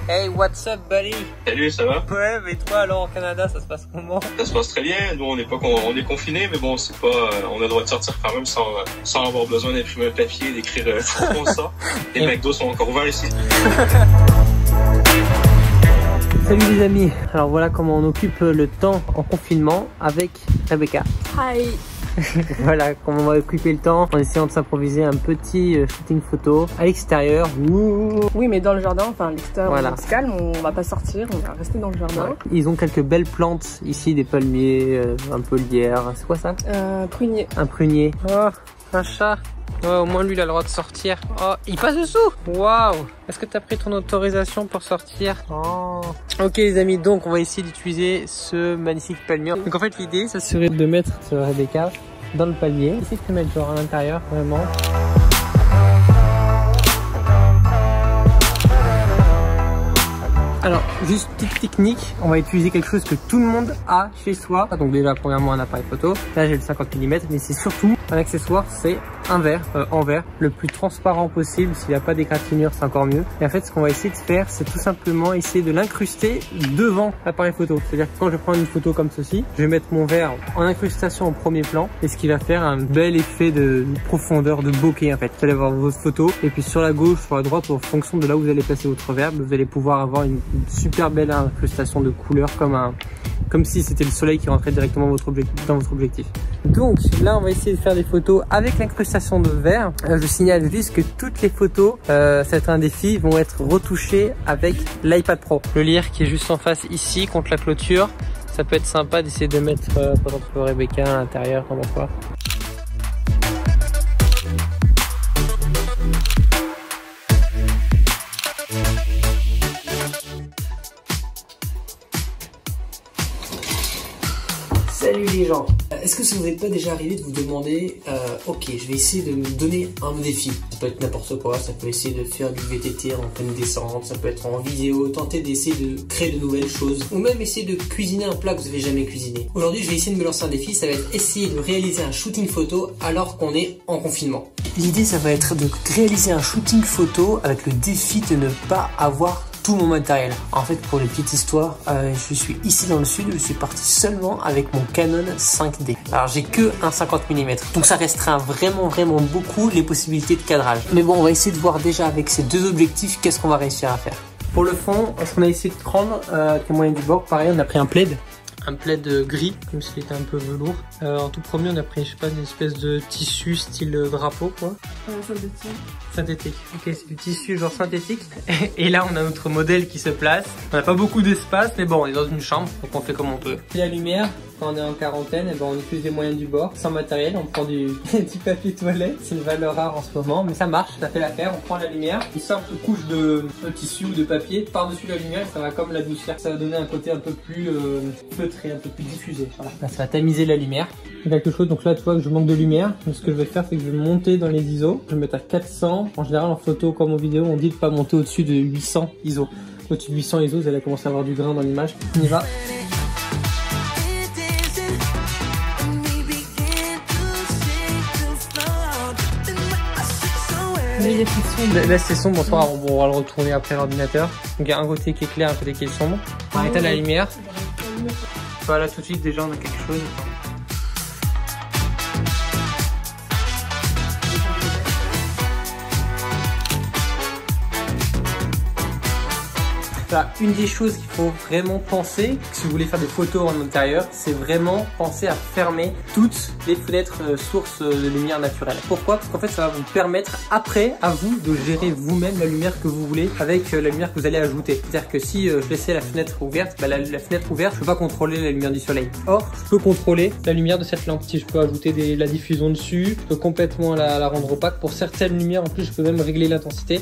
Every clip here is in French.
Hey, what's up, buddy? Salut, ça va? Ouais, mais toi, alors, au Canada, ça se passe comment? Ça se passe très bien. Nous, on est confinés, mais bon, c'est pas, on a le droit de sortir quand même sans avoir besoin d'imprimer un papier, d'écrire comment ça. Les McDo sont encore ouverts ici. Salut les amis. Alors voilà comment on occupe le temps en confinement avec Rebecca. Hi. Voilà comment on va occuper le temps en essayant de s'improviser un petit shooting photo à l'extérieur. Oui, mais dans le jardin, enfin l'extérieur, voilà. On se calme, on va pas sortir, on va rester dans le jardin. Ouais. Ils ont quelques belles plantes ici, des palmiers, un peu lierre. C'est quoi ça? Prunier. Un prunier. Oh, un chat. Ouais, au moins lui il a le droit de sortir. Oh, il passe dessous. Waouh. Est-ce que tu as pris ton autorisation pour sortir? Oh. Ok les amis, donc on va essayer d'utiliser ce magnifique palmier. Donc en fait l'idée ça serait de mettre Rebecca dans le palmier. Essaye de te mettre genre à l'intérieur vraiment. Alors, juste petite technique, on va utiliser quelque chose que tout le monde a chez soi. Donc déjà, premièrement, un appareil photo. Là, j'ai le 50 mm, mais c'est surtout un accessoire, c'est un verre en verre, le plus transparent possible. S'il n'y a pas d'égratignure, c'est encore mieux. Et en fait, ce qu'on va essayer de faire, c'est tout simplement essayer de l'incruster devant l'appareil photo. C'est-à-dire que quand je prends une photo comme ceci, je vais mettre mon verre en incrustation au premier plan, et ce qui va faire un bel effet de profondeur, de bokeh en fait. Vous allez avoir votre photo, et puis sur la gauche, sur la droite, en fonction de là où vous allez placer votre verre, vous allez pouvoir avoir une super belle incrustation de couleurs comme si c'était le soleil qui rentrait directement dans votre objectif. Donc là on va essayer de faire des photos avec l'incrustation de verre. Je signale juste que toutes les photos, ça va être un défi, vont être retouchées avec l'iPad Pro. Le lierre qui est juste en face ici contre la clôture, ça peut être sympa d'essayer de mettre par exemple Rebecca à l'intérieur comme on voit. Salut les gens. Est-ce que ça vous est pas déjà arrivé de vous demander ok, je vais essayer de me donner un défi. Ça peut être n'importe quoi, ça peut essayer de faire du VTT en pleine descente, ça peut être en vidéo, tenter d'essayer de créer de nouvelles choses, ou même essayer de cuisiner un plat que vous n'avez jamais cuisiné. Aujourd'hui, je vais essayer de me lancer un défi, ça va être essayer de réaliser un shooting photo alors qu'on est en confinement. L'idée, ça va être de réaliser un shooting photo avec le défi de ne pas avoir tout mon matériel. En fait, pour les petites histoires, je suis ici dans le sud, je suis parti seulement avec mon Canon 5D. Alors j'ai que un 50 mm, donc ça restreint vraiment beaucoup les possibilités de cadrage. Mais bon, on va essayer de voir déjà avec ces deux objectifs qu'est-ce qu'on va réussir à faire. Pour le fond, ce qu'on a essayé de prendre, témoin du bord, pareil, on a pris un plaid gris, comme s'il était un peu velours. En tout premier, on a pris, je sais pas, une espèce de tissu style drapeau, quoi. Synthétique. Ok, c'est du tissu genre synthétique. Et là, on a notre modèle qui se place. On n'a pas beaucoup d'espace, mais bon, on est dans une chambre, donc on fait comme on peut. La lumière, quand on est en quarantaine, et ben on utilise des moyens du bord, sans matériel. On prend du papier toilette. C'est une valeur rare en ce moment, mais ça marche, ça fait l'affaire. On prend la lumière, une simple couche de tissu ou de papier par-dessus la lumière, ça va comme la douceur. Ça va donner un côté un peu plus feutré, un peu plus diffusé. Voilà. Là, ça va tamiser la lumière. Quelque chose, donc là tu vois que je manque de lumière, donc ce que je vais faire c'est que je vais monter dans les ISO, je vais mettre à 400, en général en photo comme en vidéo on dit de pas monter au-dessus de 800 ISO, au-dessus de 800 ISO vous allez commencer à avoir du grain dans l'image, on y va. Là c'est sombre, bonsoir, on va le retourner après l'ordinateur, donc il y a un côté qui est clair, un côté qui est sombre, on éteint la lumière, voilà tout de suite déjà on a quelque chose. Voilà, une des choses qu'il faut vraiment penser, si vous voulez faire des photos en intérieur, c'est vraiment penser à fermer toutes les fenêtres sources de lumière naturelle. Pourquoi? Parce qu'en fait, ça va vous permettre après, à vous, de gérer vous-même la lumière que vous voulez avec la lumière que vous allez ajouter. C'est-à-dire que si je laissais la fenêtre ouverte, bah, la fenêtre ouverte, je peux pas contrôler la lumière du soleil. Or, je peux contrôler la lumière de cette lampe. Si je peux ajouter la diffusion dessus, je peux complètement la rendre opaque. Pour certaines lumières, en plus, je peux même régler l'intensité.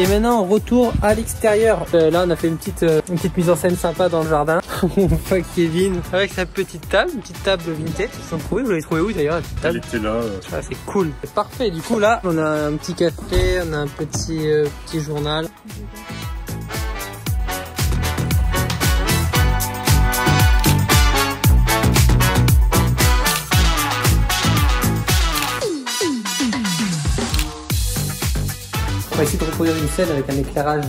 Et maintenant retour à l'extérieur. Là on a fait une petite mise en scène sympa dans le jardin. On voit Kevin avec sa petite table, une petite table vintage. Vous l'avez trouvé où d'ailleurs la petite table? Elle était là. Ah, c'est cool, c'est parfait. Du coup là on a un petit café, on a un petit journal. On va essayer de reproduire une scène avec un éclairage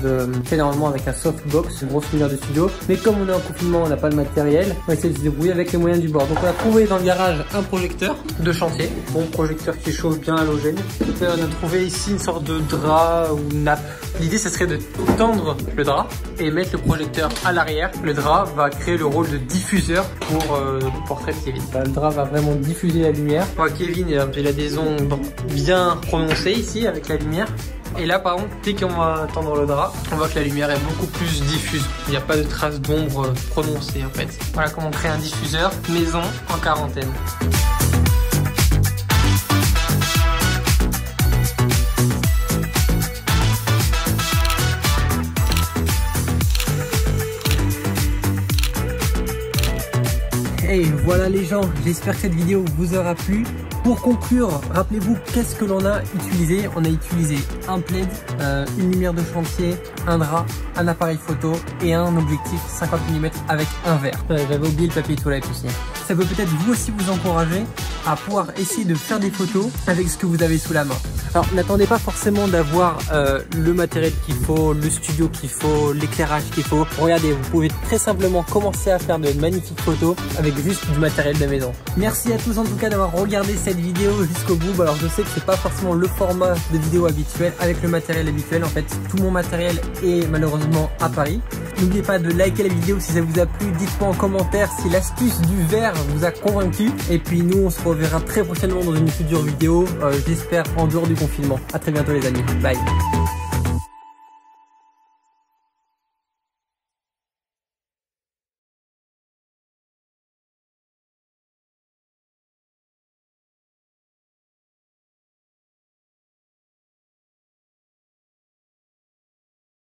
fait normalement avec un softbox, une grosse lumière de studio. Mais comme on est en confinement, on n'a pas de matériel, on va essayer de se débrouiller avec les moyens du bord. Donc on a trouvé dans le garage un projecteur de chantier, bon projecteur qui chauffe bien halogène. On a trouvé ici une sorte de drap ou nappe. L'idée ce serait de tendre le drap et mettre le projecteur à l'arrière. Le drap va créer le rôle de diffuseur pour le portrait de Kevin. Le drap va vraiment diffuser la lumière. Kevin il a des ombres bien prononcées ici avec la lumière. Et là par contre, dès qu'on va tendre le drap, on voit que la lumière est beaucoup plus diffuse. Il n'y a pas de traces d'ombre prononcées en fait. Voilà comment on crée un diffuseur maison en quarantaine. Et voilà les gens, j'espère que cette vidéo vous aura plu. Pour conclure, rappelez-vous qu'est-ce que l'on a utilisé. On a utilisé un plaid, une lumière de chantier, un drap, un appareil photo et un objectif 50 mm avec un verre. J'avais oublié le papier toilette aussi. Ça peut peut-être vous aussi vous encourager à pouvoir essayer de faire des photos avec ce que vous avez sous la main. Alors n'attendez pas forcément d'avoir le matériel qu'il faut, le studio qu'il faut, l'éclairage qu'il faut. Regardez, vous pouvez très simplement commencer à faire de magnifiques photos avec juste du matériel de maison. Merci à tous en tout cas d'avoir regardé cette vidéo jusqu'au bout. Alors je sais que c'est pas forcément le format de vidéo habituel avec le matériel habituel. En fait, tout mon matériel est malheureusement à Paris. N'oubliez pas de liker la vidéo si ça vous a plu. Dites-moi en commentaire si l'astuce du verre vous a convaincu. Et puis nous, on se reverra très prochainement dans une future vidéo. J'espère en dehors du confinement. À très bientôt les amis. Bye.